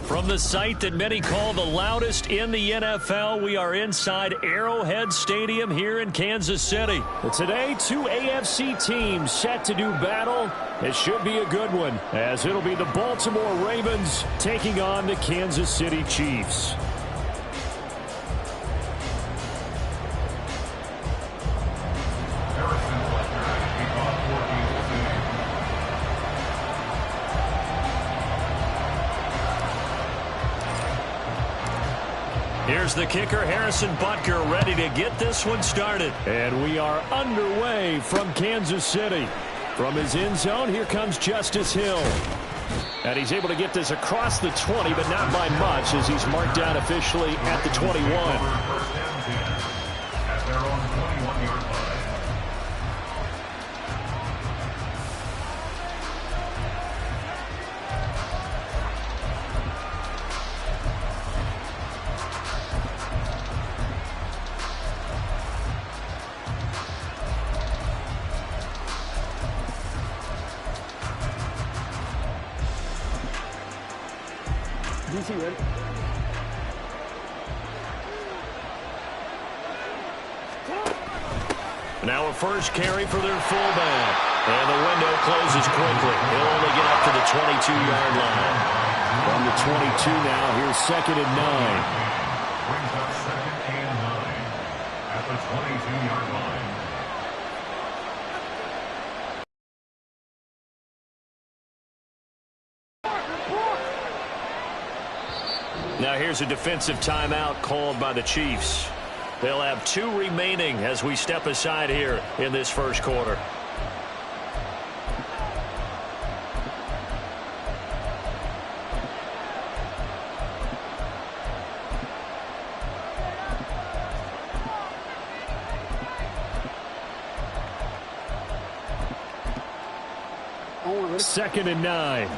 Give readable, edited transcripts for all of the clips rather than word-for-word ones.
From the site that many call the loudest in the NFL, we are inside Arrowhead Stadium here in Kansas City. And today, two AFC teams set to do battle. It should be a good one, as it'll be the Baltimore Ravens taking on the Kansas City Chiefs. Here's the kicker, Harrison Butker, ready to get this one started. And we are underway from Kansas City. From his end zone, here comes Justice Hill. And he's able to get this across the 20, but not by much, as he's marked down officially at the 21. At their own 21-yard line. Ready? Now a first carry for their fullback. And the window closes quickly. He'll only get up to the 22-yard line. From the 22 now, here's 2nd and 9. Brings up 2nd and 9 at the 22-yard line. Now here's a defensive timeout called by the Chiefs. They'll have 2 remaining as we step aside here in this first quarter. Second and 9.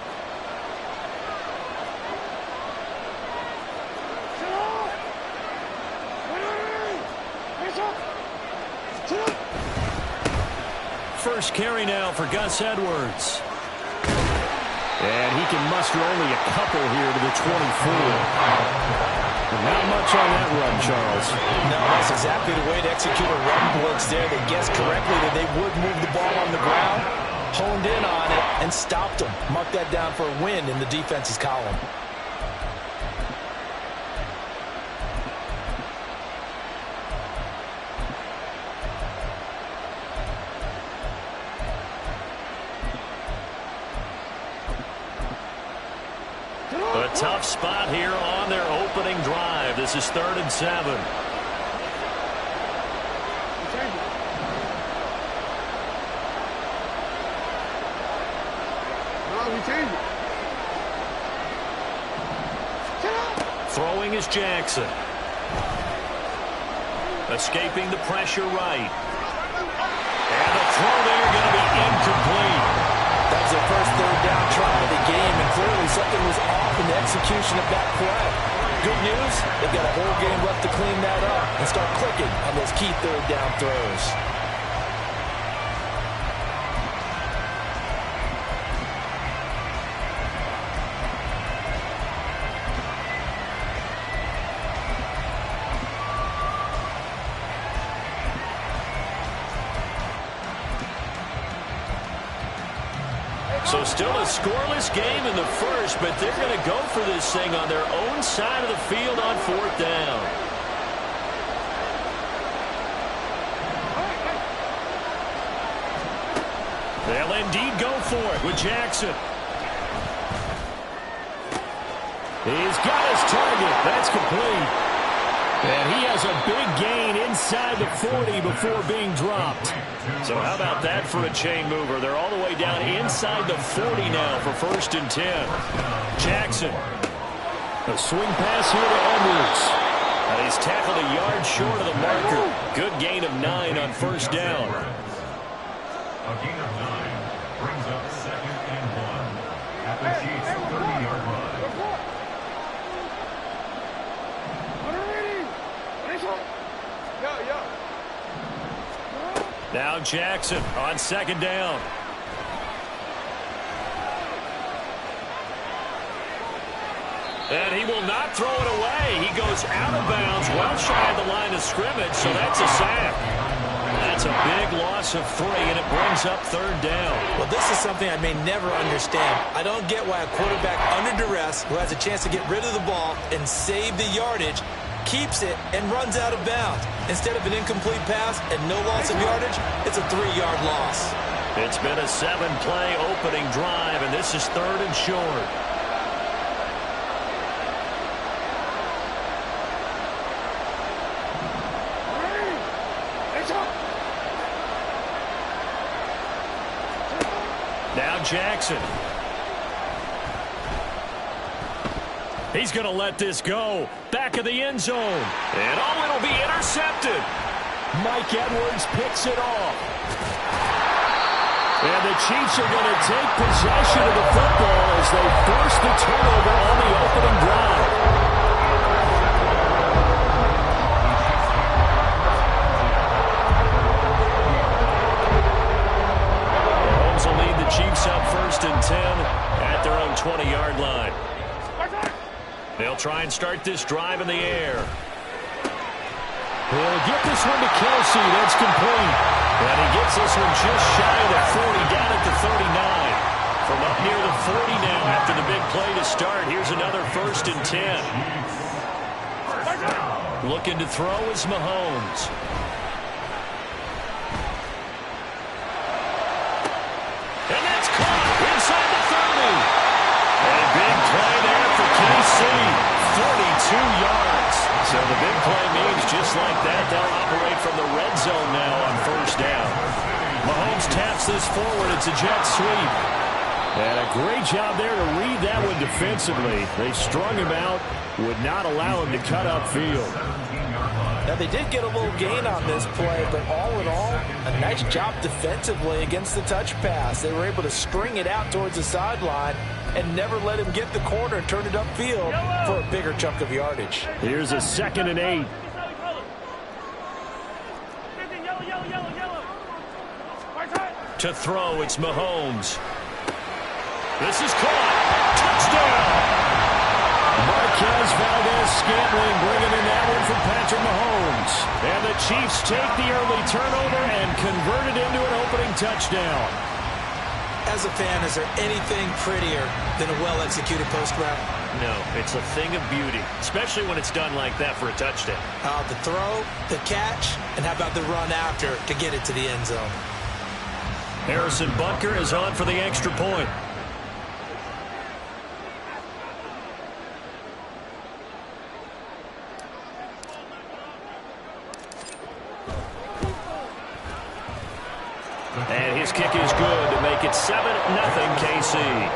First carry now for Gus Edwards. And he can muster only a couple here to the 24. Not much on that run, Charles. No, that's exactly the way to execute a run blitz there. They guessed correctly that they would move the ball on the ground, honed in on it, and stopped them. Mark that down for a win in the defense's column. A tough spot here on their opening drive. This is 3rd and 7. Throwing is Jackson. Escaping the pressure right. And the throw there going to be incomplete. That was their first 3rd down try of the game, and clearly something was off in the execution of that play. Good news, they've got a whole game left to clean that up and start clicking on those key 3rd down throws. So still a scoreless game in the first, but they're going to go for this thing on their own side of the field on 4th down. They'll indeed go for it with Jackson. He's got his target. That's complete. And he has a big gain inside the 40 before being dropped. So how about that for a chain mover? They're all the way down inside the 40 now for 1st and 10. Jackson. A swing pass here to Edwards. And he's tackled a yard short of the marker. Good gain of 9 on 1st down. A gain of 9 brings up 2nd and 1 at the Chiefs' 30-yard line. Now Jackson on 2nd down. And he will not throw it away. He goes out of bounds, well shy of the line of scrimmage, so that's a sack. That's a big loss of 3, and it brings up 3rd down. Well, this is something I may never understand. I don't get why a quarterback under duress who has a chance to get rid of the ball and save the yardage keeps it and runs out of bounds. Instead of an incomplete pass and no loss of yardage, it's a 3-yard loss. It's been a 7-play opening drive, and this is 3rd and short. Now Jackson. He's going to let this go. Back of the end zone. And oh, it'll be intercepted. Mike Edwards picks it off. And the Chiefs are going to take possession of the football as they force the turnover on the opening drive. Mahomes will lead the Chiefs up 1st and 10 at their own 20-yard line. They'll try and start this drive in the air. He'll get this one to Kelsey. That's complete. And he gets this one just shy of the 40, down at the 39. From up near the 40 now after the big play to start. Here's another 1st and 10. Looking to throw is Mahomes. And that's caught inside the 30. And a big play there for KC. 42 yards. So the big play means just like that, they'll operate from the red zone now on 1st down. Mahomes taps this forward. It's a jet sweep. And a great job there to read that one defensively. They strung him out, would not allow him to cut upfield. Now, they did get a little gain on this play, but all in all, a nice job defensively against the touch pass. They were able to string it out towards the sideline and never let him get the corner and turn it upfield for a bigger chunk of yardage. Here's a 2nd and 8. To throw, it's Mahomes. This is caught. Touchdown! Marquez Valdez-Scantling bringing in that one from Patrick Mahomes. And the Chiefs take the early turnover and convert it into an opening touchdown. As a fan, is there anything prettier than a well-executed post route? No, it's a thing of beauty, especially when it's done like that for a touchdown. The throw, the catch, and how about the run after to get it to the end zone? Harrison Butker is on for the extra point. And his kick is good to make it 7-0 KC.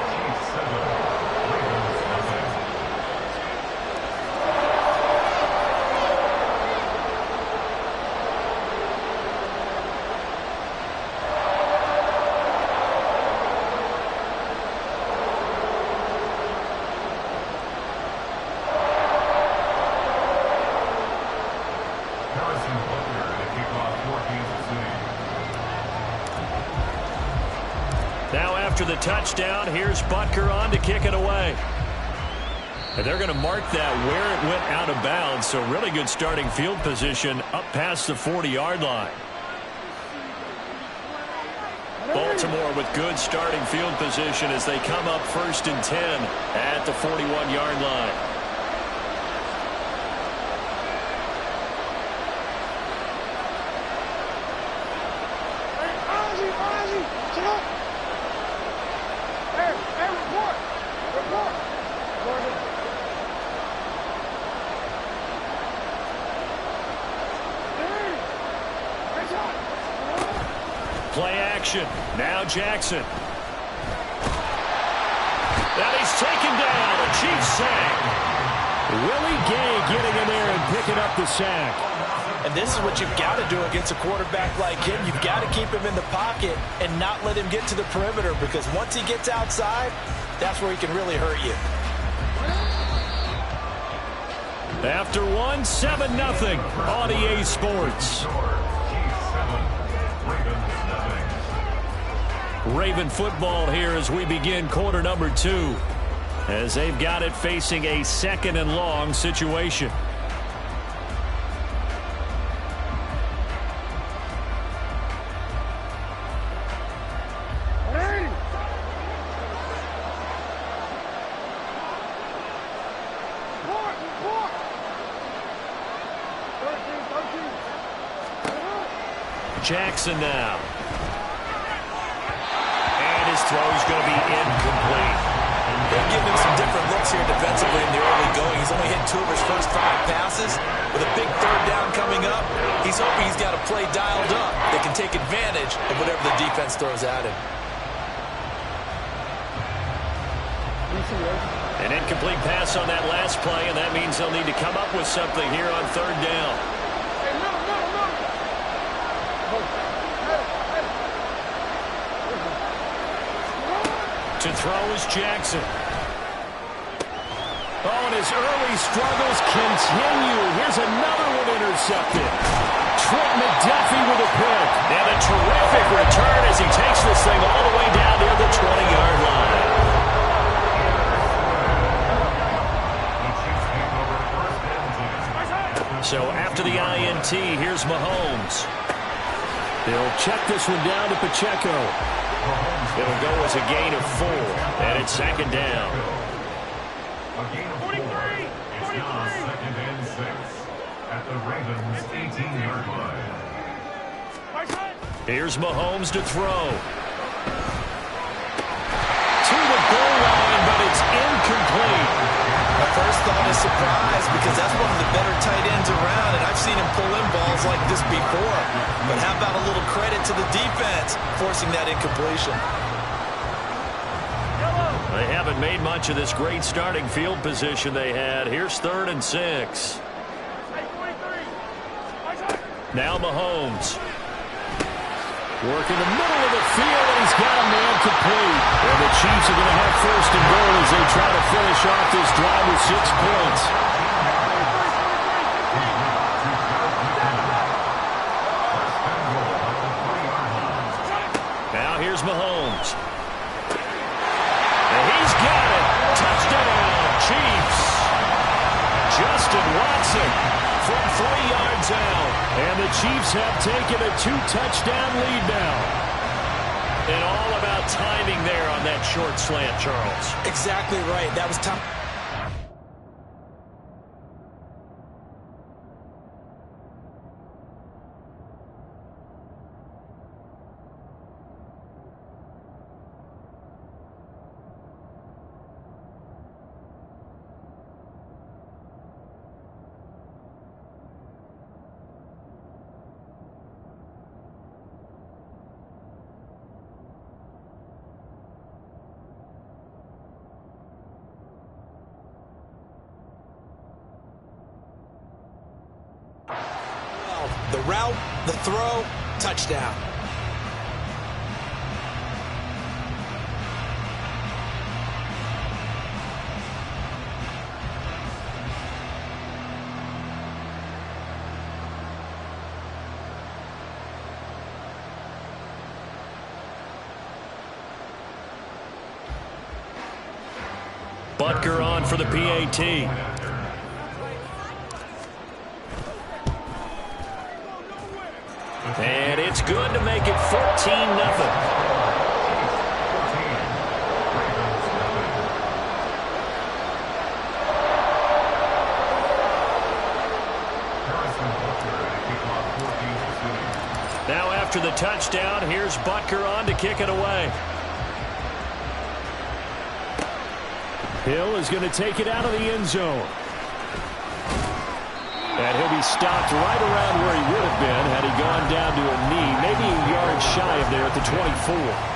After the touchdown, here's Butker on to kick it away. And they're going to mark that where it went out of bounds, so really good starting field position up past the 40-yard line. Baltimore with good starting field position as they come up 1st and 10 at the 41-yard line. Play action. Now Jackson. And he's taken down. A Chiefs sack. Willie Gay getting in there and picking up the sack. And this is what you've got to do against a quarterback like him. You've got to keep him in the pocket and not let him get to the perimeter, because once he gets outside, that's where he can really hurt you. After 7-0 on EA Sports. Raven football here as we begin quarter number 2, as they've got it facing a 2nd and long situation. Jackson now. Throw's going to be incomplete. They're giving him some different looks here defensively in the early going. He's only hit 2 of his first 5 passes. With a big 3rd down coming up, he's hoping he's got a play dialed up that can take advantage of whatever the defense throws at him. An incomplete pass on that last play, and that means they'll need to come up with something here on 3rd down. To throw is Jackson. Oh, and his early struggles continue. Here's another one intercepted. Trent McDuffie with a pick. And a terrific return as he takes this thing all the way down near the 20-yard line. So after the INT, here's Mahomes. They'll check this one down to Pacheco. It'll go as a gain of 4, and it's 2nd down. A gain of 4. It's now 2nd and 6 at the Ravens' 18-yard line. Here's Mahomes to throw. To the goal line, but it's incomplete. My first thought is surprise, because that's one of the better tight ends around, and I've seen him pull in balls like this before. But how about a little credit to the defense forcing that incompletion? They haven't made much of this great starting field position they had. Here's 3rd and 6. Now Mahomes. Working the middle of the field, and he's got a man complete. And the Chiefs are going to have 1st and goal as they try to finish off this drive with 6 points. Now here's Mahomes. And he's got it. Touchdown, Chiefs. Justin Watson from 3 yards out. And the Chiefs have taken a 2-touchdown lead now. And all about timing there on that short slant, Charles. Exactly right. That was tough. The route, the throw, touchdown. Butker on for the PAT. And it's good to make it 14-0. after the touchdown. Here's Butker on to kick it away. Hill is going to take it out of the end zone. And he'll be stopped right around where he would have been had he gone down to a knee, maybe a yard shy of there at the 24.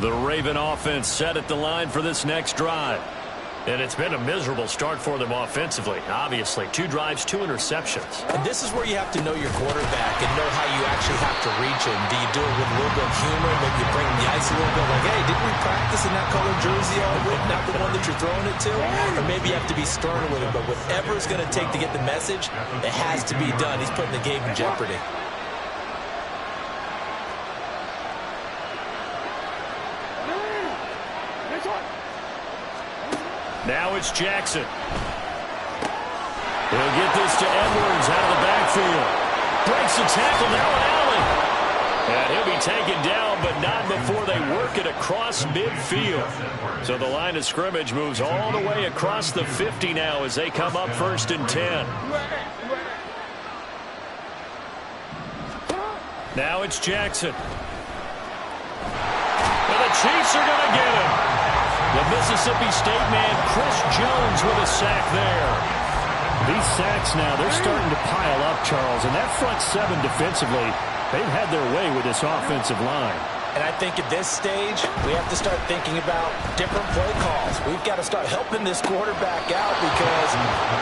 The Raven offense set at the line for this next drive. And it's been a miserable start for them offensively, obviously. 2 drives, 2 interceptions. And this is where you have to know your quarterback and know how you actually have to reach him. Do you do it with a little bit of humor? Maybe you bring the ice a little bit like, hey, didn't we practice in that colored jersey all week? Not the one that you're throwing it to? Or maybe you have to be stern with him. But whatever it's going to take to get the message, it has to be done. He's putting the game in jeopardy. Now it's Jackson. He'll get this to Edwards out of the backfield. Breaks the tackle, now an alley. And he'll be taken down, but not before they work it across midfield. So the line of scrimmage moves all the way across the 50 now as they come up 1st and 10. Now it's Jackson. And the Chiefs are going to get him. The Mississippi State man, Chris Jones, with a sack there. These sacks now, they're starting to pile up, Charles. And that front 7 defensively, they've had their way with this offensive line. And I think at this stage, we have to start thinking about different play calls. We've got to start helping this quarterback out because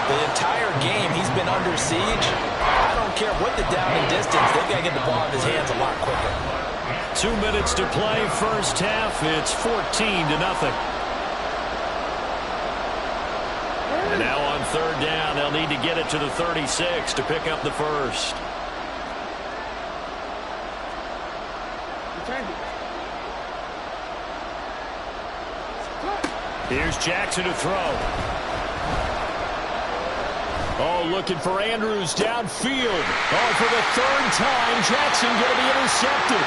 the entire game he's been under siege. I don't care what the down and distance, they've got to get the ball in his hands a lot quicker. 2 minutes to play, first half. It's 14-0. And now on 3rd down, they'll need to get it to the 36 to pick up the first. Here's Jackson to throw. Oh, looking for Andrews downfield. Oh, for the 3rd time, Jackson going to be intercepted.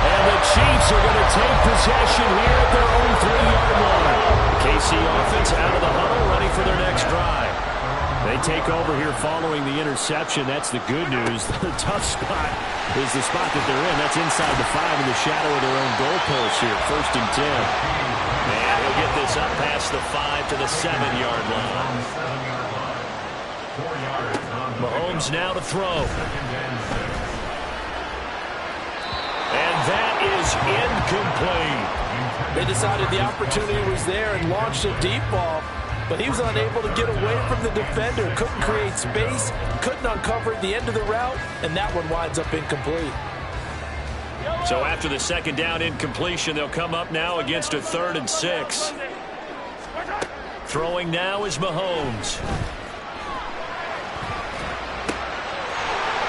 And the Chiefs are going to take possession here at their own 3-yard line. The KC offense out of the huddle, ready for their next drive. They take over here following the interception. That's the good news. The tough spot is the spot that they're in. That's inside the 5 in the shadow of their own goalpost here. 1st and 10. And he'll get this up past the 5 to the 7-yard line. Mahomes now to throw. And that is incomplete. They decided the opportunity was there and launched a deep ball, but he was unable to get away from the defender. Couldn't create space, couldn't uncover at the end of the route, and that one winds up incomplete. So after the 2nd down incompletion, they'll come up now against a 3rd and 6. Throwing now is Mahomes.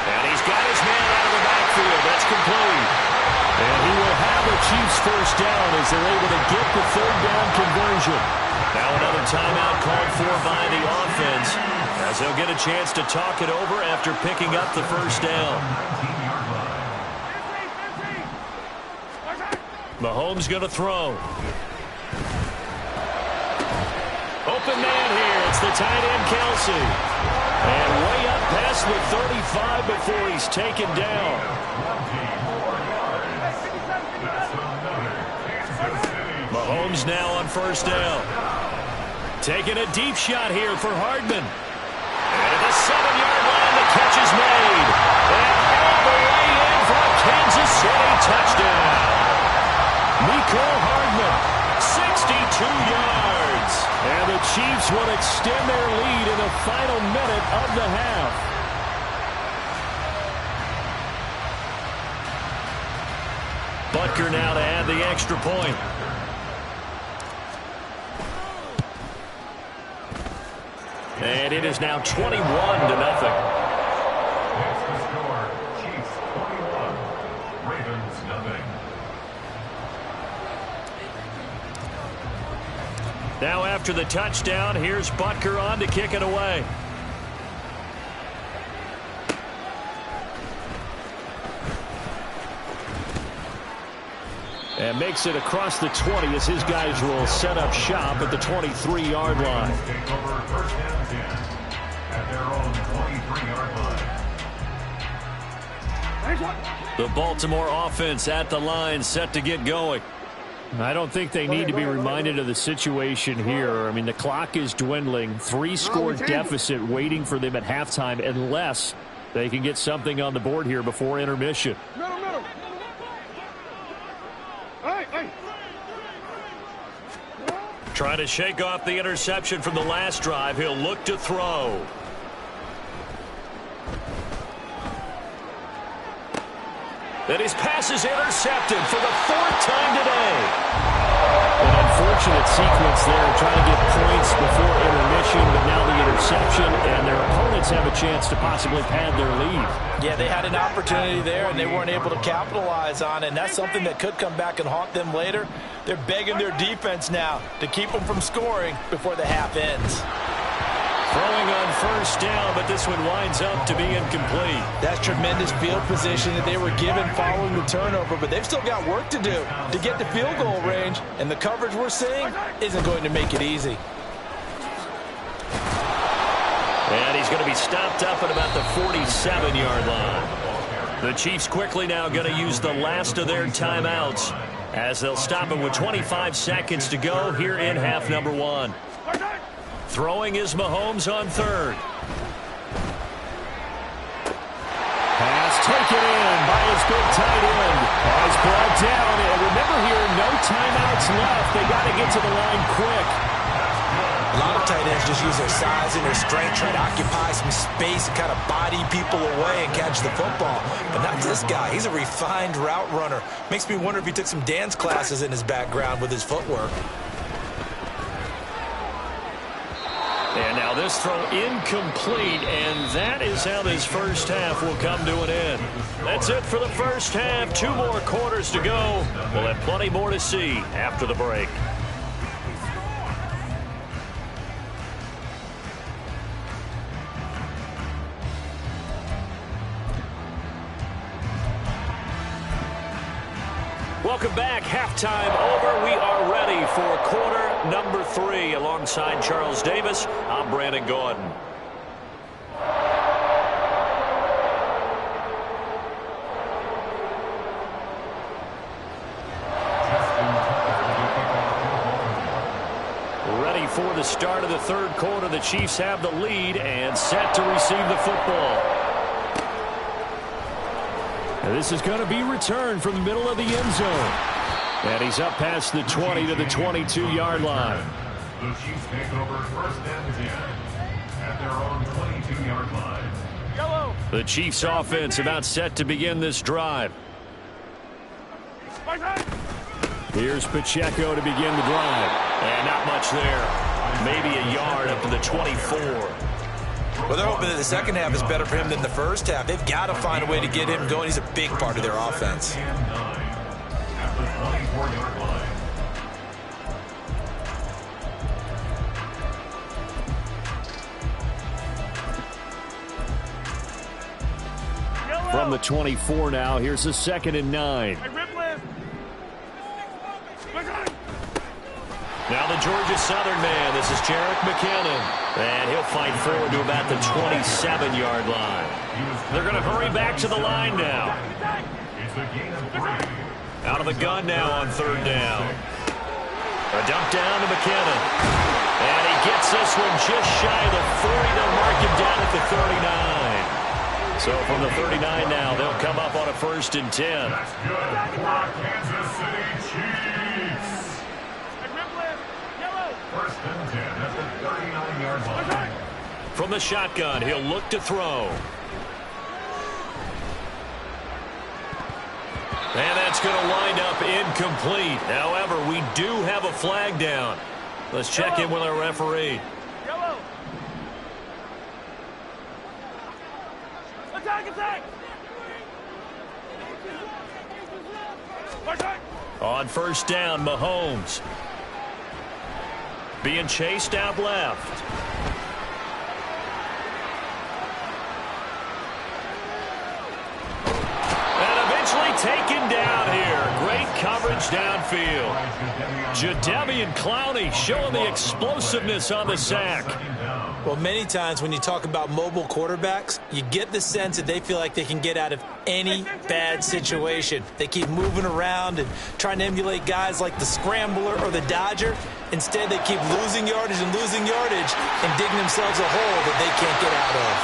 And he's got his man out of the backfield. That's complete. And he will have the Chiefs first down as they're able to get the 3rd down conversion. Now another timeout called for by the offense as they'll get a chance to talk it over after picking up the first down. Mahomes going to throw. Open man here. It's the tight end, Kelsey. And way up past the 35 before he's taken down. Mahomes now on 1st down. Taking a deep shot here for Hardman. And at the 7-yard line, the catch is made. And all the way in for a Kansas City touchdown. Mecole Hardman, 62 yards. And the Chiefs will extend their lead in the final minute of the half. Butker now to add the extra point. And it is now 21-0. That's the score. Chiefs 21, Ravens nothing. Now after the touchdown, here's Butker on to kick it away. And makes it across the 20 as his guys will set up shop at the 23-yard line. Take over first and 10 at their own 23-yard line. The Baltimore offense at the line, set to get going. I don't think they need to be reminded of the situation here. I mean, the clock is dwindling. 3-score deficit waiting for them at halftime unless they can get something on the board here before intermission. Trying to shake off the interception from the last drive. He'll look to throw. And his pass is intercepted for the 4th time today. An unfortunate sequence there, trying to get points before intermission, but now the interception, and their opponents have a chance to possibly pad their lead. Yeah, they had an opportunity there, and they weren't able to capitalize on it, and that's something that could come back and haunt them later. They're begging their defense now to keep them from scoring before the half ends. Throwing on first down, but this one winds up to be incomplete. That's tremendous field position that they were given following the turnover, but they've still got work to do to get to field goal range, and the coverage we're seeing isn't going to make it easy. And he's going to be stopped up at about the 47-yard line. The Chiefs quickly now going to use the last of their timeouts as they'll stop him with 25 seconds to go here in half number 1. Throwing is Mahomes on third. Pass taken in by his big tight end. Has brought down. And remember here, no timeouts left. They got to get to the line quick. A lot of tight ends just use their size and their strength, try to occupy some space and kind of body people away and catch the football. But not this guy. He's a refined route runner. Makes me wonder if he took some dance classes in his background with his footwork. And now this throw incomplete, and that is how this first half will come to an end. That's it for the first half. 2 more quarters to go. We'll have plenty more to see after the break. Welcome back. Halftime over. We are ready for quarter number 3. Alongside Charles Davis, I'm Brandon Gordon. Ready for the start of the third quarter. The Chiefs have the lead and set to receive the football. This is going to be returned from the middle of the end zone. And he's up past the 20 to the 22-yard line. The Chiefs take over first and 10 at their own 22-yard line. The Chiefs offense about set to begin this drive. Here's Pacheco to begin the drive. And not much there. Maybe a yard up to the 24. Well, they're hoping that the second half is better for him than the first half. They've got to find a way to get him going. He's a big part of their offense. At the 24-yard line. From the 24 now, here's a 2nd and 9. Now the Georgia Southern man. This is Jerick McKinnon. And he'll fight forward to about the 27-yard line. They're going to hurry back to the line now. It's a gain of 3. Out of the gun now on third down. A dump down to McKinnon. And he gets this one just shy of the 40. They'll mark him down at the 39. So from the 39 now, they'll come up on a 1st and 10. That's good for Kansas City Chiefs. First and 10 at the 39-yard line. From the shotgun, he'll look to throw. And that's going to wind up incomplete. However, we do have a flag down. Let's check in with our referee. Yellow. Attack, attack. On first down, Mahomes. Being chased out left. And eventually taken down here. Great coverage downfield. Jadeveon Clowney showing the explosiveness on the sack. Well, many times when you talk about mobile quarterbacks, you get the sense that they feel like they can get out of any bad situation. They keep moving around and trying to emulate guys like the Scrambler or the Dodger. Instead, they keep losing yardage and digging themselves a hole that they can't get out of.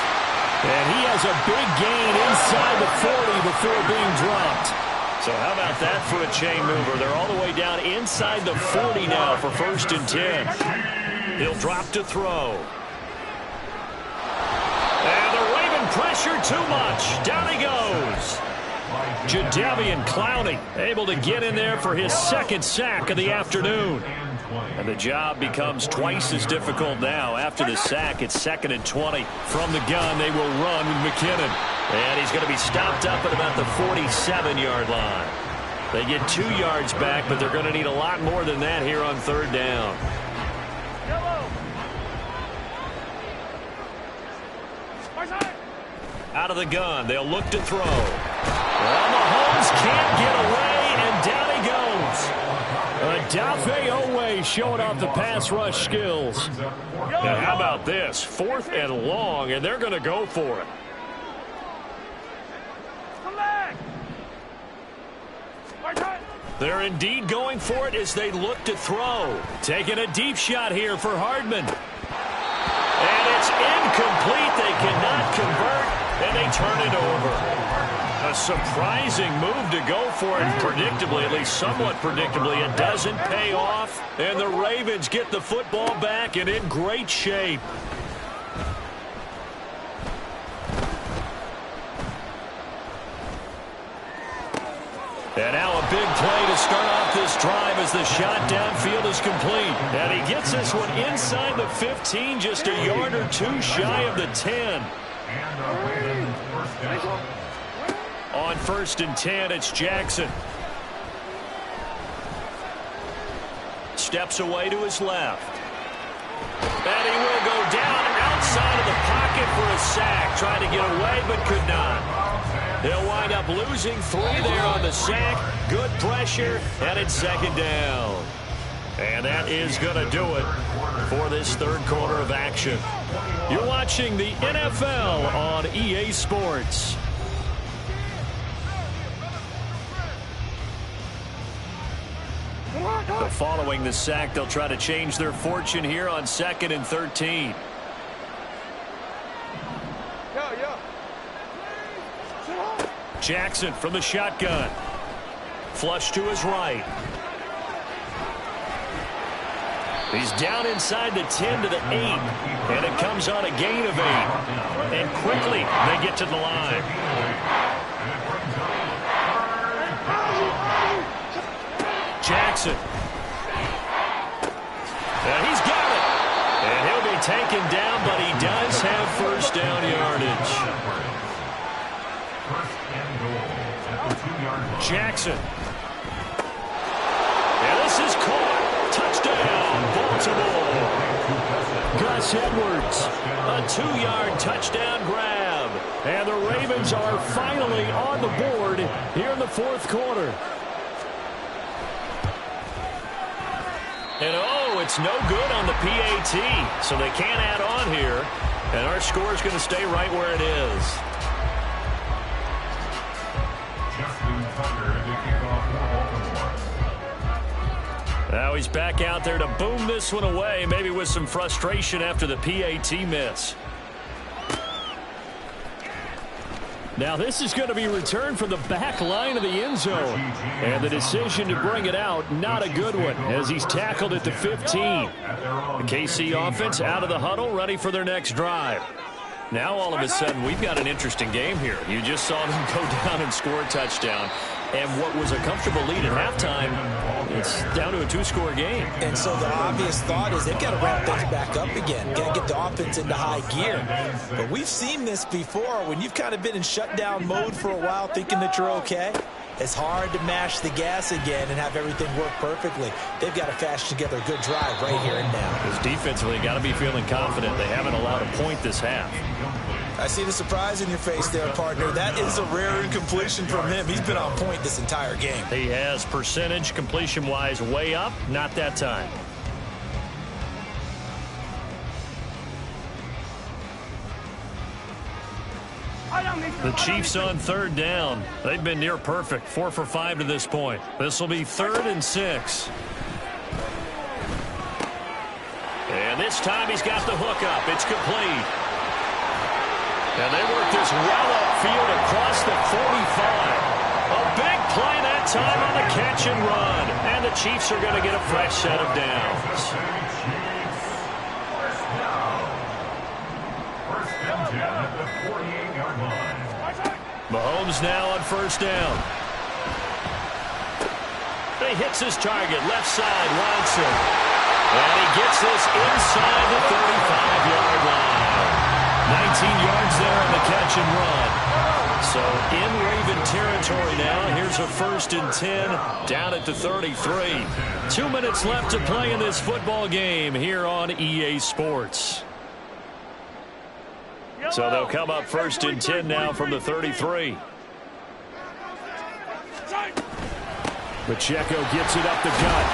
And he has a big gain inside the 40 before being dropped. So how about that for a chain mover? They're all the way down inside the 40 now for first and 10. He'll drop to throw. And the Raven pressure too much. Down he goes. Jadeveon Clowney able to get in there for his second sack of the afternoon. And the job becomes twice as difficult now. After the sack, it's 2nd and 20. From the gun, they will run with McKinnon. And he's going to be stopped up at about the 47-yard line. They get 2 yards back, but they're going to need a lot more than that here on third down. Out of the gun, they'll look to throw. Well, Mahomes can't get away, and down he goes. Odafe Oweh showing off the pass rush skills. Now, how about this? 4th and long, and they're going to go for it. Come back. They're indeed going for it as they look to throw. Taking a deep shot here for Hardman. And it's incomplete. They cannot convert. And they turn it over. A surprising move to go for it. Predictably, at least somewhat predictably, it doesn't pay off. And the Ravens get the football back and in great shape. And now a big play to start off this drive as the shot downfield is complete. And he gets this one inside the 15, just a yard or two shy of the 10. On first and 10, it's Jackson. Steps away to his left. And he will go down outside of the pocket for a sack. Trying to get away, but could not. He'll wind up losing 3 there on the sack. Good pressure, and it's 2nd down. And that is going to do it for this third quarter of action. You're watching the NFL on EA Sports. So following the sack, they'll try to change their fortune here on 2nd and 13. Jackson from the shotgun. Flush to his right. He's down inside the 10 to the 8. And it comes on a gain of 8. And quickly they get to the line. Jackson. And he's got it. And he'll be taken down, but he does have first down yardage. Jackson. And this is caught. Touchdown, Baltimore. Gus Edwards, a 2-yard touchdown grab. And the Ravens are finally on the board here in the 4th quarter. And oh, it's no good on the PAT, so they can't add on here. And our score is going to stay right where it is. Now he's back out there to boom this one away, maybe with some frustration after the PAT miss. Now this is going to be returned from the back line of the end zone. And the decision to bring it out, not a good one, as he's tackled at the 15. The KC offense out of the huddle, ready for their next drive. Now all of a sudden we've got an interesting game here. You just saw them go down and score a touchdown. And what was a comfortable lead at halftime, it's down to a two-score game. And so the obvious thought is they've got to ramp things back up again. Got to get the offense into high gear. But we've seen this before. When you've kind of been in shutdown mode for a while thinking that you're okay, it's hard to mash the gas again and have everything work perfectly. They've got to fashion together a good drive right here and now. Because defensively, got to be feeling confident. They haven't allowed a point this half. I see the surprise in your face there, partner. That is a rare incompletion from him. He's been on point this entire game. He has percentage completion-wise way up. Not that time. The Chiefs on third down. They've been near perfect. 4 for 5 to this point. This will be 3rd and 6. And this time he's got the hook up. It's complete. And they work this well upfield across the 45. A big play that time on the catch and run. And the Chiefs are going to get a fresh set of downs. First and 10 at the 48-yard line. Mahomes now on first down. He hits his target, left side, Watson. And he gets this inside the 35-yard line. 19 yards there on the catch and run. So in Raven territory now. Here's a 1st and 10 down at the 33. 2 minutes left to play in this football game here on EA Sports. So they'll come up 1st and 10 now from the 33. Pacheco gets it up the gut.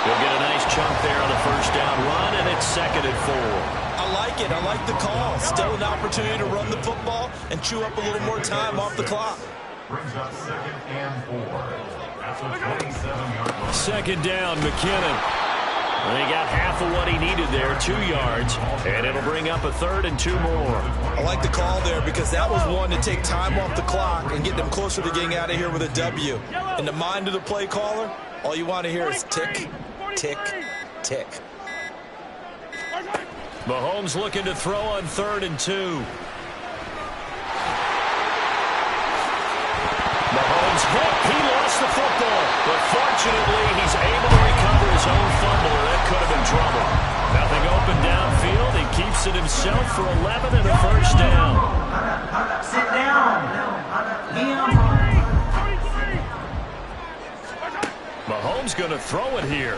He'll get a nice chunk there on the first down run, and it's 2nd and 4. I like it. I like the call. Still an opportunity to run the football and chew up a little more time off the clock. Brings up 2nd and 4 at the 27-yard line. 2nd down, McKinnon. They got half of what he needed there, 2 yards, and it'll bring up a 3rd and 2 more. I like the call there because that was one to take time off the clock and get them closer to getting out of here with a W. In the mind of the play caller, all you want to hear is tick, tick, tick. Mahomes looking to throw on 3rd and 2. Mahomes hit. He lost the football. But fortunately, he's able to recover his own fumble. That could have been trouble. Nothing open downfield. He keeps it himself for 11 and a first down. Sit down. Mahomes going to throw it here.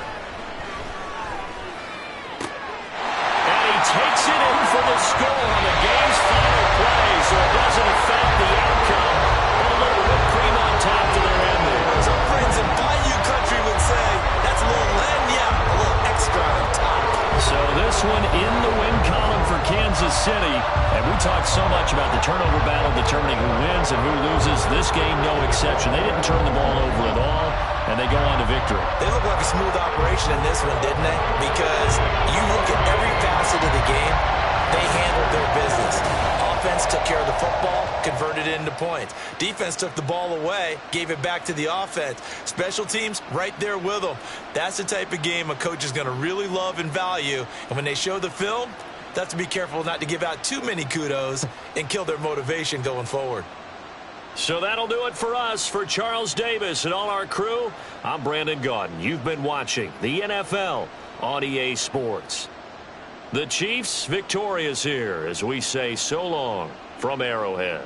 And he takes it in for the score on the game's final play, so it doesn't affect the outcome. A little whipped cream on top to their end there. Some friends in Bayou Country would say that's a little lenya, a little extra on top. So this one in the win column for Kansas City. And we talked so much about the turnover battle determining who wins and who loses. This game, no exception. They didn't turn the ball over at all, and they go on to victory. They look like a smooth operation in this one, didn't they? Because you look at every facet of the game, they handled their business. Offense took care of the football, converted it into points. Defense took the ball away, gave it back to the offense. Special teams, right there with them. That's the type of game a coach is going to really love and value. And when they show the film, they have to be careful not to give out too many kudos and kill their motivation going forward. So that'll do it for us. For Charles Davis and all our crew, I'm Brandon Gaudin. You've been watching the NFL on EA Sports. The Chiefs victorious here as we say so long from Arrowhead.